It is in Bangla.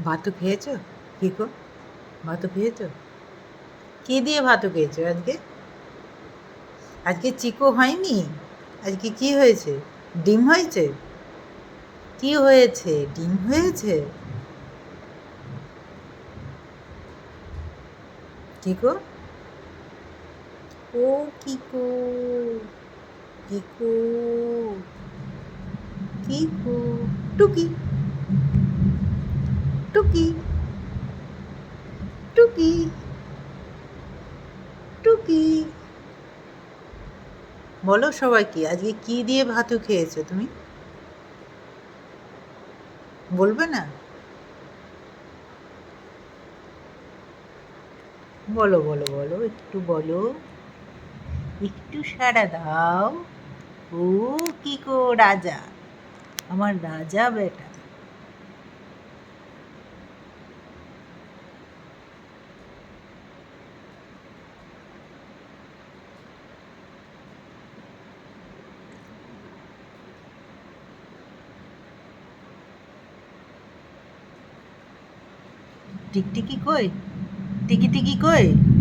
ভাতও খেয়েছো? কি গো, ভাতও খেয়েছো? কি দিয়ে ভাতও খেয়েছো আজকে? আজকে চিকো হয়নি? আজকে কি হয়েছে? ডিম হয়েছে? কি হয়েছে? ডিম হয়েছে? কিকো, ও কিকো, কিকো, কিকো, টুকি, টুকি, টুকি, টুকি। বলো সবাইকে আজকে কি দিয়ে ভাতু খেয়েছো তুমি? বলবে না? বলো বলো বলো, একটু বলো, একটু সাড়া দাও। ও কিকো রাজা, আমার রাজা বেটা। টিকটিকি কই? টিকি টিকি কই?